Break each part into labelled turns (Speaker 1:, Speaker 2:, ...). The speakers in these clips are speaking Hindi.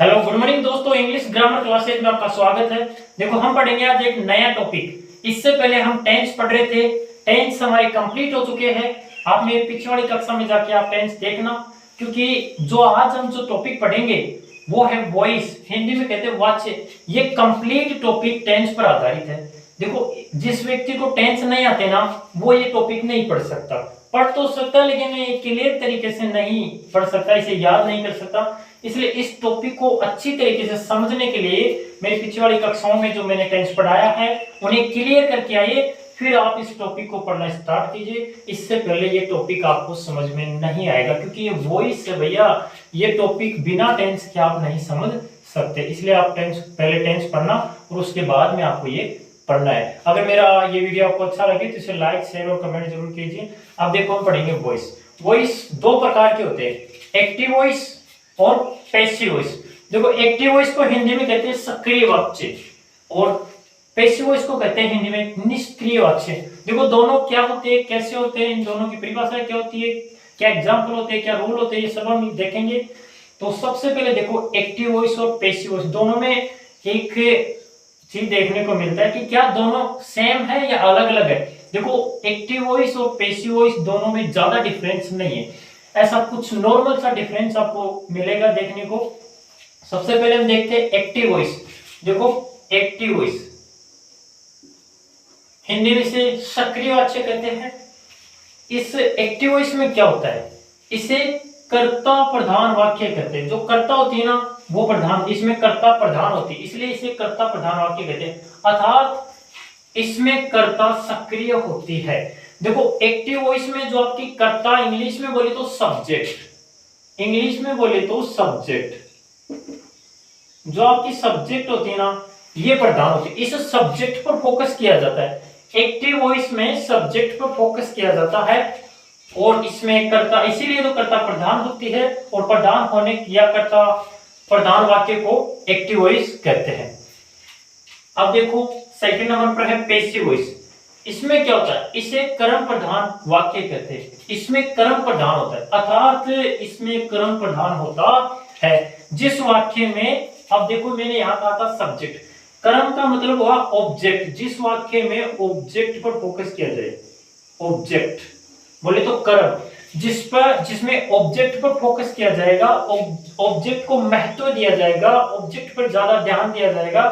Speaker 1: हेलो गुड मॉर्निंग दोस्तों, इंग्लिश ग्रामर क्लासेज में आपका स्वागत है। देखो हम पढ़ेंगे आज एक नया टॉपिक। इससे पहले हम टेंस पढ़ रहे थे, टेंस हमारे कंप्लीट हो चुके हैं। आपने पिछली वाली कक्षा में जाके आप टेंस देखना, क्योंकि जो आज हम जो टॉपिक पढ़ेंगे वो है वॉइस, हिंदी में कहते हैं वाच्य। ये कंप्लीट टॉपिक टेंस पर आधारित है। देखो जिस व्यक्ति को टेंस नहीं आते ना, वो ये टॉपिक नहीं पढ़ सकता। पढ़ तो सकता लेकिन क्लियर तरीके से नहीं पढ़ सकता, इसे याद नहीं कर सकता। इसलिए इस टॉपिक को अच्छी तरीके से समझने के लिए मेरी पिछली वाली कक्षाओं में जो मैंने टेंस पढ़ाया है उन्हें क्लियर करके आइए, फिर आप इस टॉपिक को पढ़ना स्टार्ट कीजिए। इससे पहले ये टॉपिक आपको समझ में नहीं आएगा, क्योंकि ये वॉइस है भैया। ये टॉपिक बिना टेंस के आप नहीं समझ सकते। इसलिए आप पहले टेंस पढ़ना और उसके बाद में आपको ये पढ़ना है। अगर मेरा ये वीडियो आपको अच्छा लगे तो इसे लाइक शेयर और कमेंट जरूर कीजिए। अब देखो हम पढ़ेंगे वॉइस। वॉइस दो प्रकार के होते हैं, एक्टिव वॉइस और पैसिव वॉइस। देखो एक्टिव वॉइस को हिंदी में कहते हैं सक्रिय वाच्य और पैसिव वॉइस को कहते हैं हिंदी में निष्क्रिय वाच्य। देखो दोनों क्या होते हैं, कैसे होते हैं, इन दोनों की परिभाषा क्या होती है, क्या एग्जांपल होते हैं, क्या रूल होते हैं, ये सब हम देखेंगे। तो सबसे पहले देखो एक्टिव वॉइस और पैसिव वॉइस, दोनों में एक चीज देखने को मिलता है कि क्या दोनों सेम है या अलग अलग है। देखो एक्टिव वॉइस और पैसिव वॉइस दोनों में ज्यादा डिफरेंस नहीं है, ऐसा कुछ नॉर्मल सा डिफरेंस आपको मिलेगा देखने को। सबसे पहले हम देखते हैं एक्टिव वॉइस। देखो एक्टिव वॉइस हिंदी में इसे सक्रिय वाच्य कहते हैं। इस एक्टिव वॉइस में क्या होता है, इसे कर्ता प्रधान वाक्य कहते हैं। जो कर्ता होती है ना वो प्रधान, इसमें कर्ता प्रधान होती है, इसलिए इसे कर्ता प्रधान वाक्य कहते हैं। अर्थात इसमें कर्ता सक्रिय होती है। देखो एक्टिव वॉइस में जो आपकी कर्ता, इंग्लिश में बोले तो सब्जेक्ट, इंग्लिश में बोले तो सब्जेक्ट, जो आपकी सब्जेक्ट होती है ना ये प्रधान होती है। इस सब्जेक्ट पर फोकस किया जाता है। एक्टिव वॉइस में सब्जेक्ट पर फोकस किया जाता है और इसमें कर्ता, इसीलिए तो कर्ता प्रधान होती है और प्रधान होने या कर्ता प्रधान वाक्य को एक्टिव वॉइस कहते हैं। अब देखो सेकंड नंबर पर है पैसिव वॉइस। इसमें क्या होता है, इसे कर्म प्रधान वाक्य कहते हैं। इसमें कर्म प्रधान होता है, अर्थात इसमें कर्म प्रधान होता है। जिस वाक्य में, अब देखो मैंने यहाँ कहा था सब्जेक्ट, कर्म का मतलब हुआ ऑब्जेक्ट। जिस वाक्य में ऑब्जेक्ट पर फोकस किया जाए, ऑब्जेक्ट बोले तो कर्म, जिसमें ऑब्जेक्ट पर फोकस किया जाएगा, ऑब्जेक्ट को महत्व दिया जाएगा, ऑब्जेक्ट पर ज्यादा ध्यान दिया जाएगा,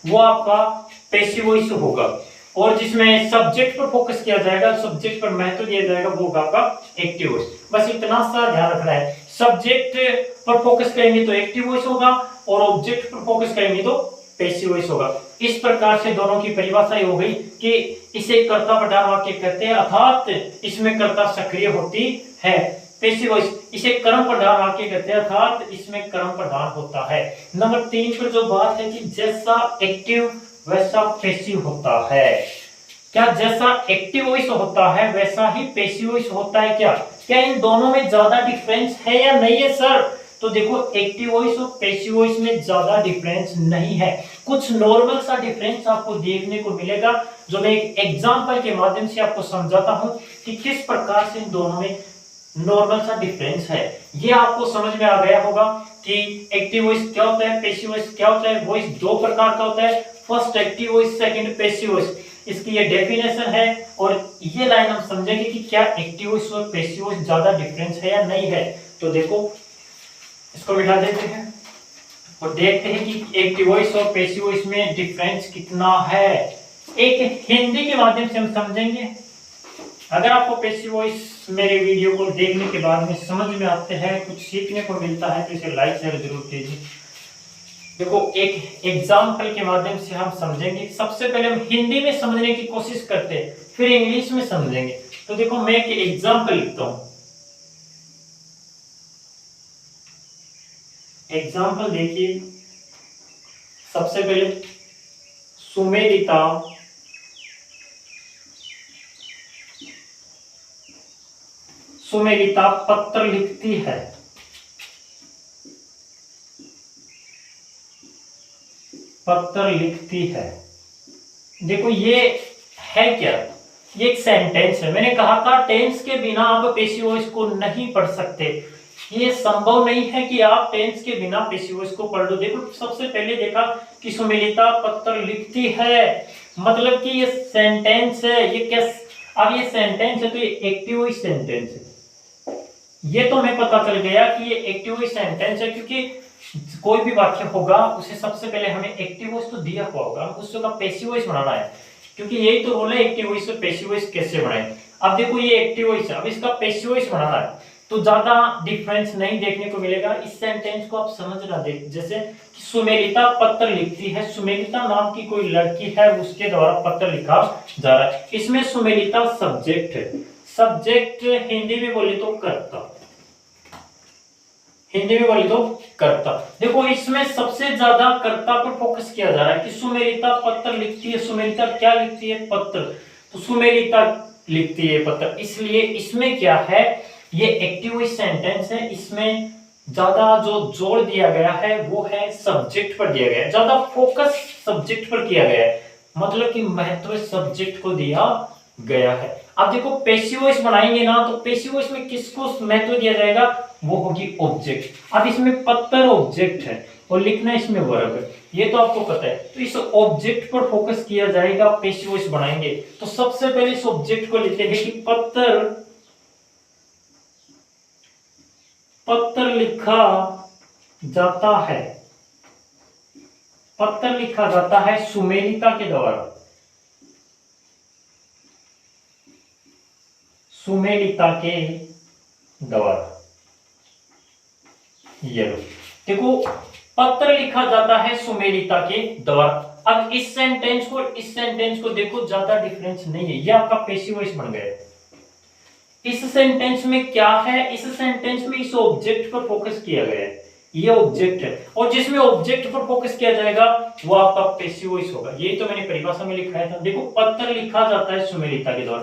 Speaker 1: वो आपका पैसिव वॉइस होगा। और जिसमें सब्जेक्ट पर फोकस किया जाएगा, सब्जेक्ट पर महत्व दिया जाएगा, वो होगा आपका एक्टिव वॉइस। बस इतना सा ध्यान रखना है, सब्जेक्ट पर फोकस करेंगे तो एक्टिव वॉइस होगा और ऑब्जेक्ट पर फोकस करेंगे तो पैसिव वॉइस होगा। इस प्रकार से दोनों की परिभाषा हो गई कि इसे कर्ता प्रधान वाक्य कहते हैं, अर्थात इसमें कर्ता सक्रिय होती है। पैसिव वॉइस इसे कर्म प्रधान वाक्य कहते हैं, अर्थात इसमें कर्म प्रधान होता है। नंबर 3 पर जो बात है कि जैसा एक्टिव वैसा पैसिव होता है। क्या जैसा एक्टिव वॉइस होता है वैसा ही पैसिव वॉइस होता है? क्या इन दोनों में ज्यादा डिफरेंस है या नहीं है सर? तो देखो एक्टिव वॉइस और पैसिव वॉइस में ज्यादा डिफरेंस नहीं है, कुछ नॉर्मल सा डिफरेंस आपको देखने को मिलेगा, जो मैं एक एग्जांपल के माध्यम से आपको समझाता हूं कि किस प्रकार से इन दोनों में नॉर्मल सा डिफरेंस है। ये आपको समझ में आ गया होगा कि एक्टिव वॉइस क्या होता है, पैसिव वॉइस क्या होता है। वॉइस दो प्रकार का होता है, first active voice, second passive voice. इसकी ये डेफिनेशन है और ये लाइन हम समझेंगे कि क्या एक्टिव वॉइस और पैसिव वॉइस ज्यादा डिफरेंस है या नहीं है। तो देखो इसको बिठा देते हैं और देखते हैं कि एक्टिव वॉइस और पैसिव वॉइस में डिफरेंस कितना है। एक हिंदी के माध्यम से हम समझेंगे। अगर आपको पैसिव वॉइस मेरे वीडियो को देखने के बाद में समझ में आते हैं, कुछ सीखने को मिलता है, तो इसे लाइक शेयर जरूर कीजिए। देखो एक एग्जाम्पल के माध्यम से हम समझेंगे। सबसे पहले हम हिंदी में समझने की कोशिश करते हैं, फिर इंग्लिश में समझेंगे। तो देखो मैं एक एग्जाम्पल लिखता हूं। एग्जाम्पल देखिए, सबसे पहले सुमेलिता सुमेलिता पत्र लिखती है। पत्र लिखती है। देखो ये है क्या, ये एक सेंटेंस है। मैंने कहा था टेंस के बिना आप पैसिव वॉइस को नहीं पढ़ सकते। ये संभव नहीं है कि आप टेंस के बिना पैसिव वॉइस को पढ़ लो। देखो सबसे पहले देखा कि सुमेलिता पत्र लिखती है, मतलब कि ये सेंटेंस है, ये क्या, अब ये सेंटेंस है तो ये एक्टिव वॉइस सेंटेंस है। ये तो हमें पता चल गया कि ये एक्टिव वॉइस सेंटेंस है, क्योंकि कोई भी वाक्य होगा उसे सबसे पहले हमें एक्टिव वॉइस तो दिया हुआ होगा, उसका पैसिव वॉइस बनाना है, क्योंकि यही तो रोल है एक्टिव वॉइस से पैसिव वॉइस कैसे बनाए। अब देखो ये एक्टिव वॉइस है, अब इसका पैसिव वॉइस बनाना है, तो ज्यादा डिफरेंस नहीं देखने को मिलेगा। इस सेंटेंस को आप समझना, देख जैसे कि सुमेलिता पत्र लिखती है, सुमेलिता नाम की कोई लड़की है, उसके द्वारा पत्र लिखा जा रहा है। इसमें सुमेलिता सब्जेक्ट है, सब्जेक्ट हिंदी में बोले तो कर्ता, हिंदी में बोले तो कर्ता। देखो इसमें सबसे ज्यादा कर्ता पर फोकस किया जा रहा है कि सुमेलिता पत्र लिखती है। सुमेलिता क्या लिखती है? पत्र। तो सुमेलिता लिखती है पत्र, इसलिए इसमें क्या है, ये एक्टिव वॉइस सेंटेंस है, इसमें ज्यादा जो जोर दिया गया है वो है सब्जेक्ट पर दिया गया है, ज्यादा फोकस सब्जेक्ट पर किया गया है, मतलब कि महत्व सब्जेक्ट को दिया गया है। अब देखो पैसिव वॉइस बनाएंगे ना, तो पैसिव वॉइस में किसको महत्व दिया जाएगा? वो होगी ऑब्जेक्ट। अब इसमें पत्र ऑब्जेक्ट है और लिखना इसमें वर्ब है, ये तो आपको पता है। तो इस ऑब्जेक्ट पर फोकस किया जाएगा, पैसिव वॉइस बनाएंगे। तो सबसे पहले इस ऑब्जेक्ट को लेते हैं कि पत्र लिखा जाता है, पत्र लिखा जाता है सुमेलिता के द्वारा, सुमेलिता के द्वारा। ये लो, देखो पत्र लिखा जाता है सुमेलिता के द्वारा। अब इस सेंटेंस को देखो, ज्यादा डिफरेंस नहीं है, ये आपका पैसिव वॉइस बन गया। इस सेंटेंस में क्या है? इस सेंटेंस में इस ऑब्जेक्ट पर फोकस किया गया है, ये ऑब्जेक्ट है, और जिसमें ऑब्जेक्ट पर फोकस किया जाएगा वो आपका पैसिव वॉइस होगा। यही तो मैंने परिभाषा में लिखा था। देखो पत्र लिखा जाता है सुमेलिता के द्वारा,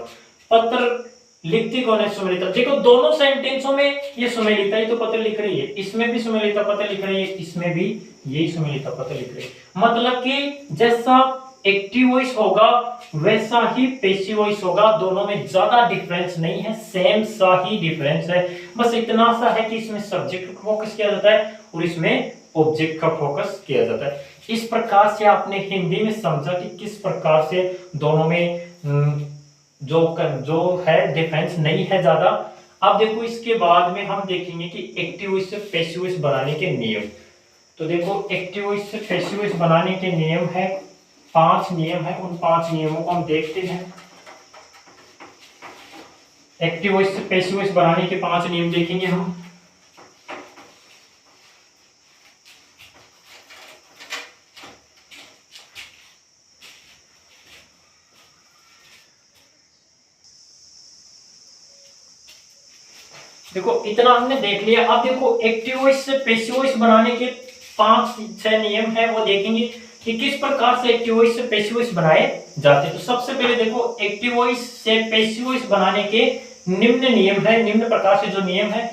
Speaker 1: पत्र लिखती कौन है? सुमेलिता। देखो दोनों सेंटेंसों में ये सुमेलिता ही तो पत्र लिख रही है, इसमें भी सुमेलिता पत्र लिख रही है, इसमें भी यही सुमेलिता पत्र लिख रही है। मतलब कि जैसा एक्टिव वॉइस होगा वैसा ही पैसिव वॉइस होगा, दोनों में ज्यादा डिफरेंस नहीं है, सेम सा ही डिफरेंस है। बस इतना सा है कि इसमें सब्जेक्ट का फोकस किया जाता है और इसमें ऑब्जेक्ट का फोकस किया जाता है। इस प्रकार से आपने हिंदी में समझा कि किस प्रकार से दोनों में जो है डिफरेंस नहीं है ज्यादा। अब देखो इसके बाद में हम देखेंगे कि एक्टिव वॉइस से पैसिव वॉइस बनाने के नियम। तो देखो एक्टिव वॉइस से पैसिव वॉइस बनाने के नियम है, 5 नियम है, उन 5 नियमों को हम देखते हैं। एक्टिव वॉइस से पैसिव वॉइस बनाने के 5 नियम देखेंगे हम। देखो इतना हमने देख लिया। अब देखो एक्टिव वॉइस से पैसिव वॉइस बनाने के 5-6 नियम है, वो देखेंगे कि किस प्रकार से एक्टिव वॉइस से पैसिव वॉइस बनाए जाते हैं। तो सबसे पहले देखो एक्टिव वॉइस से पैसिव वॉइस बनाने के निम्न नियम है, निम्न प्रकार से जो नियम है।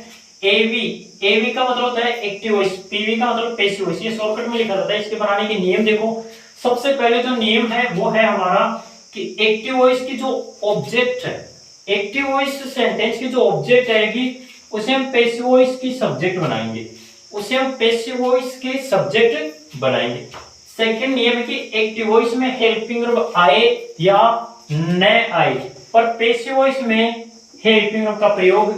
Speaker 1: एवी का मतलब होता है एक्टिव वॉइस, पीवी का मतलब पैसिव वॉइस, ये शॉर्टकट में लिखा जाता है। इसके बनाने के नियम देखो, सबसे पहले जो नियम है वो है हमारा कि एक्टिव वॉइस की जो ऑब्जेक्ट है, एक्टिव वॉइस सेंटेंस की जो ऑब्जेक्ट आएगी उसे हम पैसिव वॉइस की सब्जेक्ट बनाएंगे, उसे हम पैसिव वॉइस के सब्जेक्ट बनाएंगे। सेकंड नियम है कि एक्टिव वॉइस में हेल्पिंग वर्ब आए या न आए, पर पैसिव वॉइस में हेल्पिंग वर्ब का प्रयोग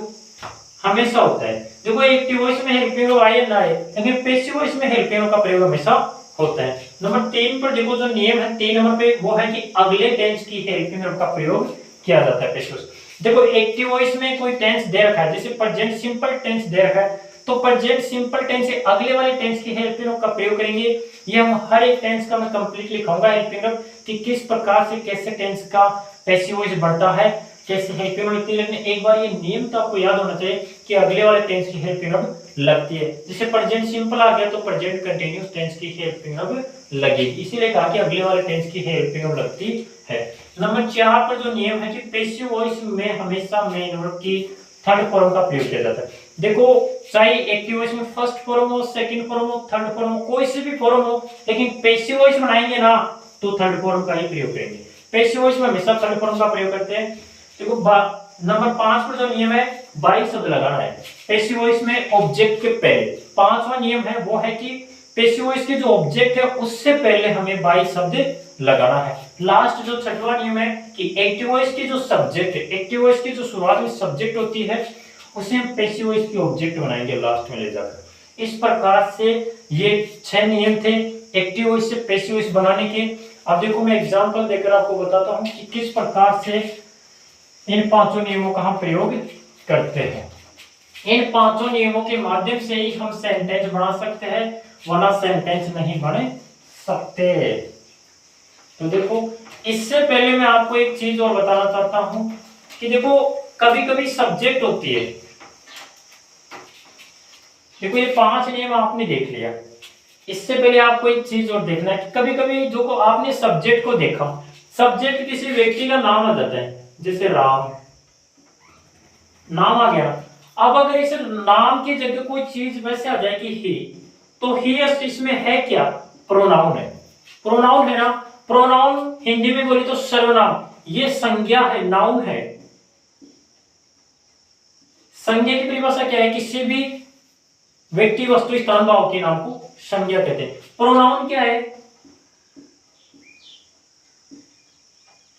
Speaker 1: हमेशा होता है। देखो एक्टिव वॉइस में हेल्पिंग वर्ब आए ना आए, लेकिन पैसिव वॉइस में हेल्पिंग वर्ब का प्रयोग हमेशा होता है। नंबर 3 पर देखो जो नियम है 3 नंबर पे, वो है कि अगले टेंस की हेल्पिंग वर्ब का प्रयोग किया जाता है पैसिव वॉइस। देखो एक्टिव वॉइस में कोई टेंस दे रखा है, जैसे प्रेजेंट सिंपल टेंस दे रखा है, तो प्रेजेंट सिंपल टेंस से अगले वाले टेंस की हेल्पिंग वर्ब का प्रयोग करेंगे। ये हम हर एक टेंस का मैं कंप्लीट लिखाऊंगा हेल्पिंग वर्ब कि किस प्रकार से कैसे टेंस का पैसिव वॉइस बनता है, कैसे हेल्पिंग वर्ब लगती है। लेकिन एक बार ये नियम तो आपको याद होना चाहिए कि अगले वाले टेंस की हेल्पिंग वर्ब लगती है। जैसे प्रेजेंट सिंपल आ गया तो प्रेजेंट कंटीन्यूअस टेंस की हेल्पिंग वर्ब लगेगी, इसीलिए कहा कि अगले वाले टेंस की हेल्पिंग वर्ब लगती है। नंबर 4 पर जो नियम है कि पैसिव वॉइस में हमेशा मेन वर्ब की थर्ड फॉर्म का प्रयोग किया जाता है। देखो चाहे एक्टिव वॉइस में फर्स्ट फॉर्म हो, सेकंड फॉर्म हो, थर्ड फॉर्म हो, कोई से भी फॉर्म हो, लेकिन पैसिव वॉइस बनाएंगे ना तो थर्ड फॉर्म का ही प्रयोग करेंगे। पैसिव वॉइस में हमेशा थर्ड फॉर्म का प्रयोग करते हैं। देखो नंबर 5 पर जो नियम है बाई शब्द लगाना है पैसिव वॉइस में ऑब्जेक्ट के पहले। पांचवा नियम है वो है कि पैसिव वॉइस के जो ऑब्जेक्ट है उससे पहले हमें बाई शब्द लगाना है। लास्ट जो छठवां नियम है कि एक्टिव वॉइस की जो सब्जेक्ट है, एक्टिव वॉइस की जो शुरुआत में सब्जेक्ट होती है उसे हम पैसिव वॉइस की ऑब्जेक्ट बनाएंगे लास्ट में ले जाकर। इस प्रकार से ये 6 नियम थे एक्टिव वॉइस से पैसिव वॉइस बनाने के। अब देखो मैं एग्जांपल देकर आपको बताता हूं कि किस प्रकार से इन पांचों नियमों का हम प्रयोग करते हैं। इन पांचों नियमों के माध्यम से ही हम सेंटेंस बना सकते हैं, वरना सेंटेंस नहीं बन सकते। तो देखो इससे पहले मैं आपको एक चीज और बताना चाहता हूं कि देखो कभी कभी सब्जेक्ट होती है। देखो ये 5 नियम आपने देख लिया, इससे पहले आपको एक चीज और देखना है कि कभी कभी जो को आपने सब्जेक्ट को देखा, सब्जेक्ट किसी व्यक्ति का नाम आ जाता है, जैसे राम, नाम आ गया। अब अगर इस नाम की जगह कोई चीज वैसे आ जाए कि ही, तो ही इसमें है क्या? प्रोनाउन है। प्रोनाउन है ना, प्रोनाउन हिंदी में बोले तो सर्वनाम, ये संज्ञा है, नाउन है। संज्ञा की परिभाषा क्या है? किसी भी व्यक्ति वस्तु स्थान भाव के नाम को संज्ञा कहते हैं। प्रोनाउन क्या है?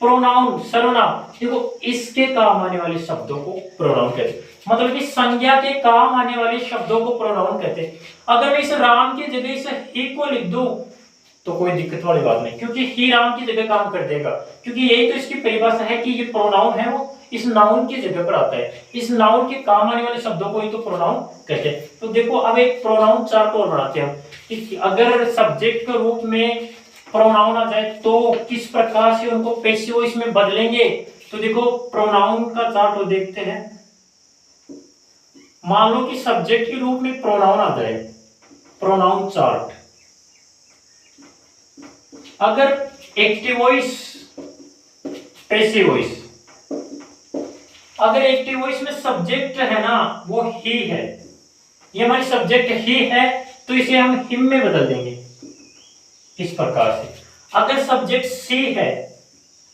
Speaker 1: प्रोनाउन सर्वनाम। देखो इसके काम आने वाले शब्दों को प्रोनाउन कहते हैं, मतलब कि संज्ञा के काम आने वाले शब्दों को प्रोनाउन कहते हैं। अगर मैं इस राम की जगह इस ही को लिख दूं तो कोई दिक्कत वाली बात नहीं, क्योंकि ही राम की जगह काम कर देगा, क्योंकि यही तो इसकी परिभाषा है कि ये प्रोनाउन है, वो इस नाउन की जगह पर आता है। इस नाउन के काम आने वाले शब्दों को ही तो प्रोनाउन कहते हैं। तो देखो अब एक प्रोनाउन चार्ट और बनाते हैं हम। अगर सब्जेक्ट के रूप में प्रोनाउन आ जाए तो किस प्रकार से उनको पैसिव वॉइस में बदलेंगे। तो देखो प्रोनाउन का चार्ट देखते हैं। मान लो कि सब्जेक्ट के रूप में प्रोनाउन आ जाए, प्रोनाउन चार्ट। अगर एक्टिव वॉइस, पैसिव वॉइस, अगर एक्टिव वॉइस में सब्जेक्ट है ना वो ही है, ये हमारी सब्जेक्ट ही है, तो इसे हम हिम में बदल देंगे इस प्रकार से। अगर सब्जेक्ट सी है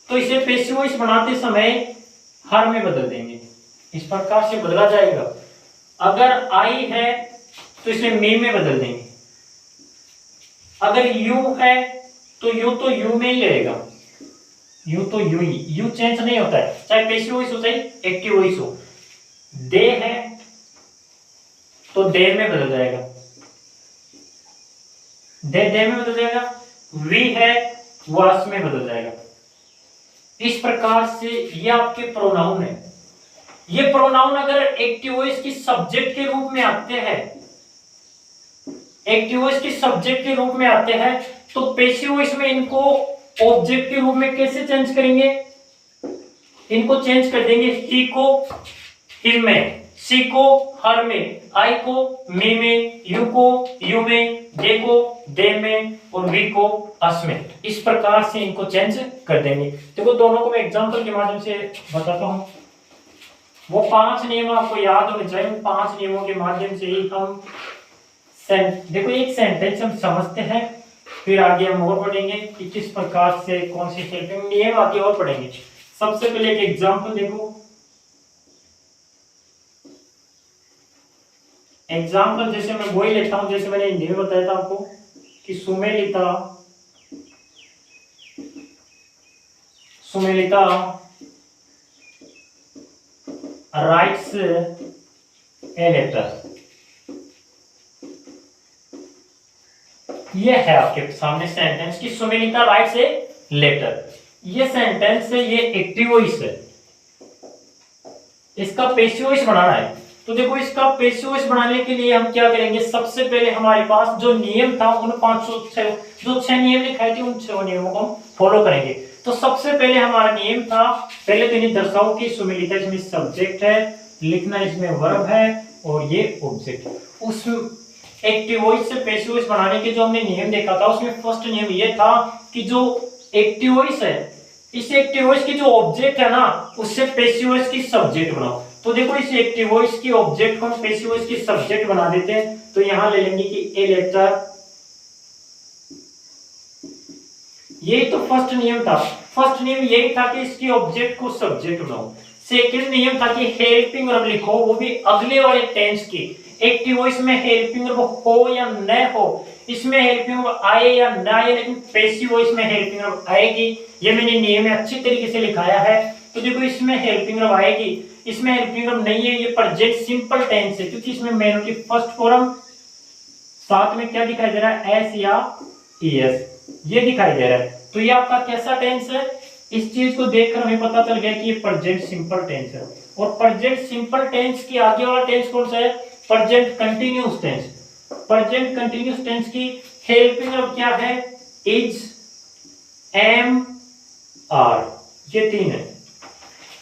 Speaker 1: तो इसे पैसिव वॉइस बनाते समय हर में बदल देंगे, इस प्रकार से बदला जाएगा। अगर आई है तो इसे मी में बदल देंगे। अगर यू है तो यू में ही रहेगा, यू तो यू ही, यू चेंज नहीं होता है, चाहे पैसिव वॉइस हो चाहे एक्टिव वॉइस हो। दे है तो दे में बदल जाएगा, दे में बदल जाएगा। वी है वास में बदल जाएगा। इस प्रकार से ये आपके प्रोनाउन है। ये प्रोनाउन अगर एक्टिव वॉइस की सब्जेक्ट के रूप में आते हैं, एक्टिव वॉइस की सब्जेक्ट के रूप में आते हैं, तो पैसिव वॉइस में इनको ऑब्जेक्ट के रूप में कैसे चेंज करेंगे? इनको चेंज कर देंगे ही को हिम में, सी को हर में, आई को मी में, यू को यू में, दे को दे में और वी को अस में। इस प्रकार से इनको चेंज कर देंगे। देखो दोनों को मैं एग्जांपल के माध्यम से बताता हूं। वो 5 नियम आपको याद होने चाहिए, उन 5 नियमों के माध्यम से ही हम देखो एक सेंटेंस हम समझते हैं, फिर आगे हम और पढ़ेंगे कि किस प्रकार से कौन सी हेल्पिंग नियम आगे और पढ़ेंगे। सबसे पहले एक एग्जांपल देखो। एग्जाम्पल जैसे मैं वही लेता हूं जैसे मैंने हिंदी में बताया था आपको कि सुमेलिता राइट्स ए लेटर। ये है आपके सामने सेंटेंस कि सुमेलिता राइट्स ए लेटर। ये सेंटेंस है, ये एक्टिव वॉइस है, इसका पैसिव वॉइस बनाना है। तो देखो इसका पैसिव वॉइस बनाने के लिए हम क्या करेंगे? सबसे पहले हमारे पास जो नियम था उन 506 जो 6 नियम लिखाए थे उन 6 नियमों को हम फॉलो करेंगे। तो सबसे पहले हमारा नियम था, पहले तो इन्हें दर्शाओ कि सुमेलिता इसमें सब्जेक्ट है, लिखना इसमें वर्ब है और ये ऑब्जेक्ट। उस एक्टिव वॉइस से पैसिव वॉइस बनाने के जो हमने नियम देखा था उसमें फर्स्ट नियम ये था कि जो एक्टिव वॉइस है, इस एक्टिव वॉइस की जो ऑब्जेक्ट है ना उससे पैसिव वॉइस की सब्जेक्ट बनाओ। तो देखो इस एक्टिव वॉइस की ऑब्जेक्ट को हम पैसिव वॉइस की सब्जेक्ट बना देते हैं। तो यहां ले लेंगे कि ए लेटर। यही तो फर्स्ट नियम था। फर्स्ट नियम यही था कि इसकी ऑब्जेक्ट को सब्जेक्ट बनाओ। सेकंड नियम था कि हेल्पिंग वर्ब लिखो, वो भी अगले वाले टेंस की। एक्टिव वॉइस में हेल्पिंग वर्ब हो या न हो, इसमें हेल्पिंग वर्ब आए या न आए, लेकिन पैसिव वॉइस में हेल्पिंग वर्ब आएगी। ये मैंने नियम में अच्छी तरीके से लिखाया है। तो देखो इसमें हेल्पिंग वर्ब आएगी, इसमें हेल्पिंग वर्ब नहीं है, ये प्रेजेंट सिंपल टेंस है, क्योंकि इसमें मेन की फर्स्ट फॉर्म, साथ में क्या दिखाई दे रहा है, एस या ईएस, ये दिखाई दे रहा है। तो ये आपका कैसा टेंस है, इस चीज को देखकर हमें पता चल गया कि ये प्रेजेंट सिंपल टेंस है। और प्रेजेंट सिंपल टेंस की आगे वाला टेंस कौन सा है, present continuous tense. Present continuous tense की हेल्पिंग वर्ब क्या है, इज, एम, आर, ये तीन है।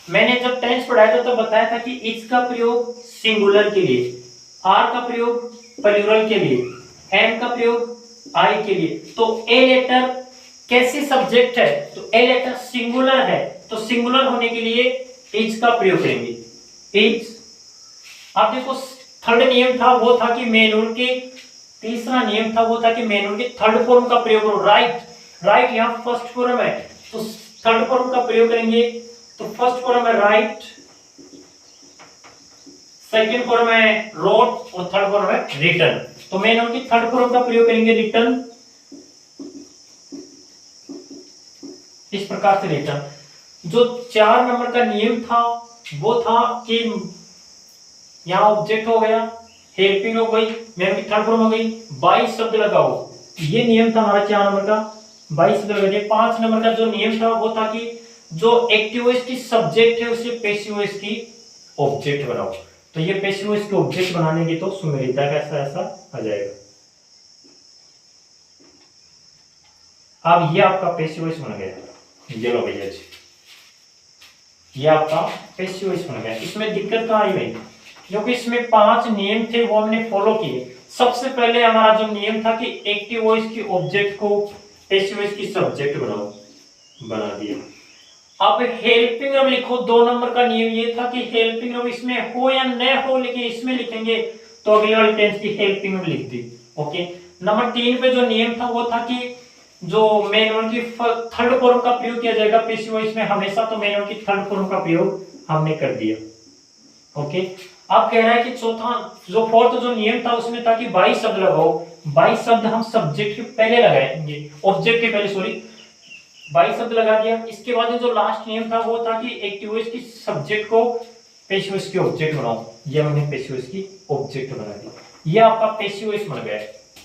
Speaker 1: मैंने जब टेंस पढ़ाया था तो बताया था कि इज का प्रयोग सिंगुलर के लिए, आर का प्रयोग प्लूरल के लिए, एम का प्रयोग आई के लिए। तो ए लेटर कैसे सब्जेक्ट है, तो ए लेटर सिंगुलर है, तो सिंगुलर होने के लिए इज का प्रयोग करेंगे, इज। आप देखो थर्ड नियम था वो था कि मेन वर्ब के, तीसरा नियम था वो था कि मेन वर्ब के थर्ड फॉर्म का प्रयोग करो, राइट। राइट यहाँ फर्स्ट फॉर्म है, तो थर्ड फॉर्म का प्रयोग करेंगे। तो फर्स्ट फॉर्म है राइट, सेकंड फॉर्म है रोट, और थर्ड फॉर्म है रिटर्न। तो मेन वर्ब की थर्ड फॉर्म का प्रयोग करेंगे रिटर्न, इस प्रकार से रिटर्न। जो 4 नंबर का नियम था वो था कि यहाँ ऑब्जेक्ट हो गया, हेल्पिंग हो गई, मेन की थर्ड फॉर्म हो गई, 22 शब्द लगाओ, ये नियम था हमारा 4 नंबर का, 22 शब्द लगा दिए। 5 नंबर का जो नियम था वो था कि जो एक्टिव वॉइस की सब्जेक्ट है उसे पैसिव वॉइस की ऑब्जेक्ट बनाओ। तो ये पैसिव वॉइस की ऑब्जेक्ट बनाने की तो सुमेलिता का ऐसा आ जाएगा। अब ये आपका पैसिव वॉइस बन गया, ये लो भैया जी, ये आपका पैसिव वॉइस बन गया। इसमें दिक्कत कहाँ आई भाई, क्योंकि इसमें 5 नियम थे वो हमने फॉलो किए। सबसे पहले हमारा जो नियम था कि एक्टिव वॉइस की ऑब्जेक्ट को पैसिव वॉइस की सब्जेक्ट बनाओ, बना दिया। अब हेल्पिंग वर्ब लिखो, 2 नंबर का नियम ये था कि हेल्पिंग वर्ब इसमें हो या न हो, लेकिन इसमें लिखेंगे तो अगले वाले टेंस की हेल्पिंग वर्ब लिख दी। ओके। नंबर 3 पे जो नियम था वो था कि जो मेन वर्ब की थर्ड फॉर्म का प्रयोग किया जाएगा पैसिव वॉइस में हमेशा, तो मेन वर्ब की थर्ड फॉर्म का प्रयोग हमने कर दिया। ओके। अब कह रहा है कि चौथा जो फोर्थ जो नियम था उसमें था कि 22 शब्द लगाओ, 22 शब्द हम सब्जेक्ट के पहले लगाएंगे, ऑब्जेक्ट के पहले, सॉरी 22 शब्द लगा दिया। इसके बाद जो लास्ट नियम था वो था कि एक्टिव वॉइस की सब्जेक्ट को पैसिव वॉइस की ऑब्जेक्ट बनाओ, ये हमने पैसिव वॉइस की ऑब्जेक्ट बना दी, ये आपका पैसिव वॉइस बन गया।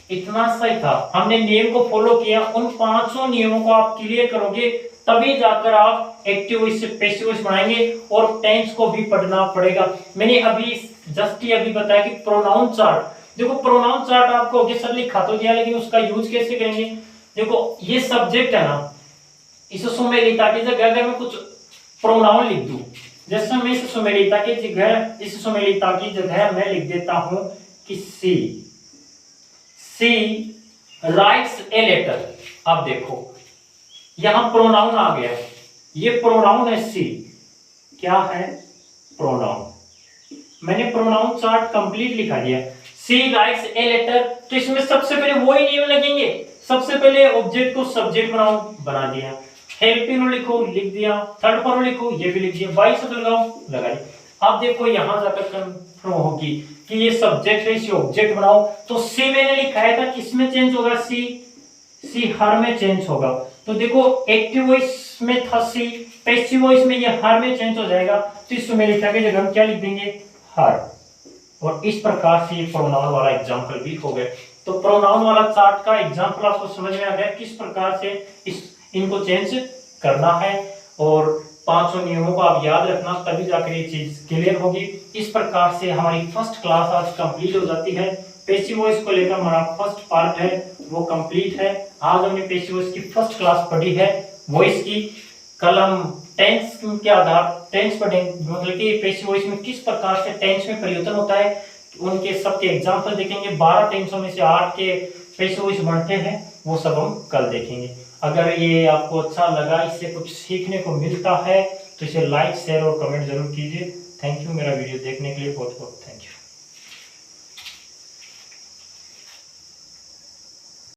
Speaker 1: इतना सही था, हमने नियम को फॉलो किया। उन 5 नियमों को आप क्लियर करोगे तभी जाकर आप एक्टिव वॉइस से पैसिव वॉइस बनाएंगे, और टेंस को भी पढ़ना पड़ेगा। मैंने अभी जस्ट ही अभी बताया कि प्रोनाउन चार्ट, देखो प्रोनाउन चार्ट आपको आगे सर लिखा तो दिया, लेकिन उसका यूज कैसे करेंगे। देखो ये सब्जेक्ट है ना, इस सुमेलिता की जगह अगर मैं कुछ प्रोनाउन लिख दूं, जैसे मैं इस सुमेलिता की जगह, इस सुमेलिता की जगह मैं लिख देता हूं कि सी राइट्स ए लेटर। अब देखो यहां प्रोनाउन आ गया, ये प्रोनाउन है सी, क्या है प्रोनाउन। मैंने प्रोनाउन चार्ट कंप्लीट लिखा दिया, सी राइट्स ए लेटर। तो इसमें सबसे पहले वही नियम लगेंगे, सबसे पहले ऑब्जेक्ट को सब्जेक्ट बनाओ, बना दिया, हेल्पिंग लिखो, लिख दिया, थर्ड फॉर्म लिखो, ये भी लिख दिया, 22 शब्द लगाओ, लगा दिया। अब देखो यहां जाकर कंफर्म होगी कि ये सब्जेक्ट है, इसे ऑब्जेक्ट बनाओ। तो सी मैंने लिखाया था, किसमें चेंज होगा, सी हर में चेंज होगा। तो देखो एक्टिव वॉइस में था सी, पैसिव वॉइस में ये हर में चेंज हो जाएगा। तो इस सुमेलिता की जगह हम क्या लिख देंगे, हर। और इस प्रकार से प्रोनाउन वाला एग्जांपल भी हो गया। तो प्रोनाउन वाला चार्ट का एग्जांपल आपको समझ में आ गया किस प्रकार से इनको चेंज करना है, और 5 नियमों को आप याद रखना, तभी जाकर ये चीज क्लियर होगी। इस प्रकार से हमारी फर्स्ट क्लास आज कंप्लीट हो जाती है। पैसिव वॉइस को लेकर हमारा फर्स्ट पार्ट है वो कंप्लीट है। आज हमने पैसिव वॉइस की फर्स्ट क्लास पढ़ी है वॉइस की। कल हम टेंस के आधार टेंस पढ़ेंगे, मतलब कि पैसिव वॉइस में किस प्रकार से टेंस में परिवर्तन होता है, उनके सबके एग्जांपल देखेंगे। 12 टेंसों में से 8 के पैसिव वॉइस बनते हैं, वो सब हम कल देखेंगे। अगर ये आपको अच्छा लगा, इससे कुछ सीखने को मिलता है, तो इसे लाइक शेयर और कमेंट जरूर कीजिए। थैंक यू मेरा वीडियो देखने के लिए, बहुत बहुत थैंक यू।